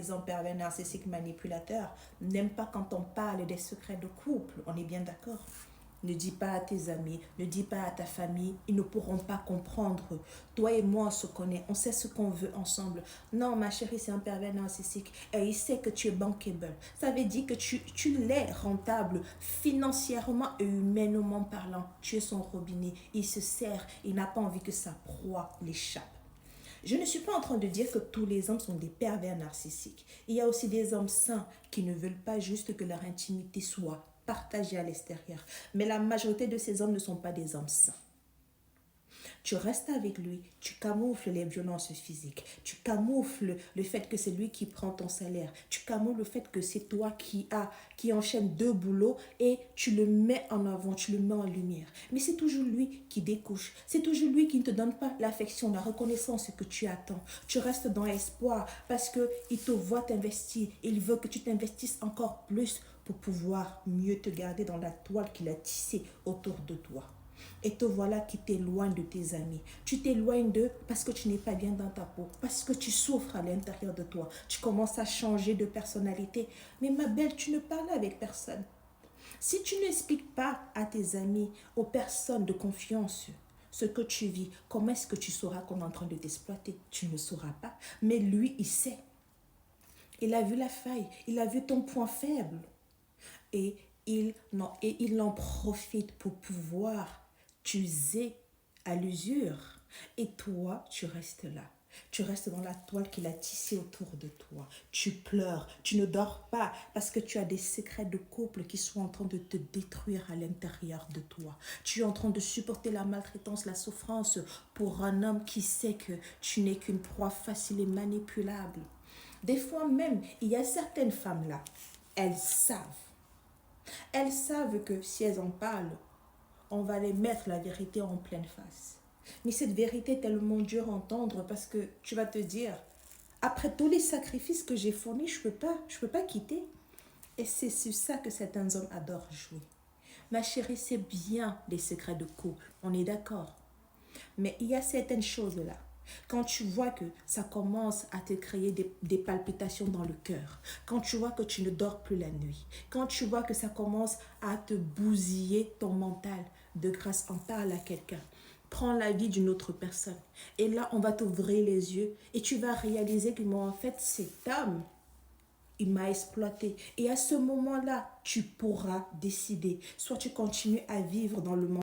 les hommes pervers narcissiques manipulateurs n'aiment pas quand on parle des secrets de couple. On est bien d'accord? Ne dis pas à tes amis, ne dis pas à ta famille, ils ne pourront pas comprendre. Toi et moi, on se connaît, on sait ce qu'on veut ensemble. Non, ma chérie, c'est un pervers narcissique et il sait que tu es bankable. Ça veut dire que tu l'es rentable financièrement et humainement parlant. Tu es son robinet, il se sert, il n'a pas envie que sa proie l'échappe. Je ne suis pas en train de dire que tous les hommes sont des pervers narcissiques. Il y a aussi des hommes sains qui ne veulent pas juste que leur intimité soit partagée à l'extérieur. Mais la majorité de ces hommes ne sont pas des hommes sains. Tu restes avec lui, tu camoufles les violences physiques, tu camoufles le fait que c'est lui qui prend ton salaire, tu camoufles le fait que c'est toi qui enchaîne deux boulots et tu le mets en avant, tu le mets en lumière. Mais c'est toujours lui qui découche, c'est toujours lui qui ne te donne pas l'affection, la reconnaissance que tu attends. Tu restes dans l'espoir parce qu'il te voit t'investir, il veut que tu t'investisses encore plus pour pouvoir mieux te garder dans la toile qu'il a tissée autour de toi. Et te voilà qui t'éloigne de tes amis. Tu t'éloignes d'eux parce que tu n'es pas bien dans ta peau, parce que tu souffres à l'intérieur de toi. Tu commences à changer de personnalité. Mais ma belle, tu ne parles avec personne. Si tu n'expliques pas à tes amis, aux personnes de confiance, ce que tu vis, comment est-ce que tu sauras qu'on est en train de t'exploiter? Tu ne sauras pas. Mais lui, il sait. Il a vu la faille, il a vu ton point faible. Et il en profite pour pouvoir t'user à l'usure. Et toi, tu restes là. Tu restes dans la toile qu'il a tissée autour de toi. Tu pleures, tu ne dors pas parce que tu as des secrets de couple qui sont en train de te détruire à l'intérieur de toi. Tu es en train de supporter la maltraitance, la souffrance pour un homme qui sait que tu n'es qu'une proie facile et manipulable. Des fois même, il y a certaines femmes-là, elles savent. Elles savent que si elles en parlent, on va les mettre la vérité en pleine face. Mais cette vérité est tellement dure à entendre parce que tu vas te dire, après tous les sacrifices que j'ai fournis, je peux pas quitter. Et c'est sur ça que certains hommes adorent jouer. Ma chérie, c'est bien les secrets de couple, on est d'accord. Mais il y a certaines choses-là. Quand tu vois que ça commence à te créer des palpitations dans le cœur, quand tu vois que tu ne dors plus la nuit, quand tu vois que ça commence à te bousiller ton mental, de grâce, en parle à quelqu'un. Prends la vie d'une autre personne. Et là, on va t'ouvrir les yeux et tu vas réaliser que, moi, en fait, cet homme, il m'a exploité. Et à ce moment-là, tu pourras décider. Soit tu continues à vivre dans le monde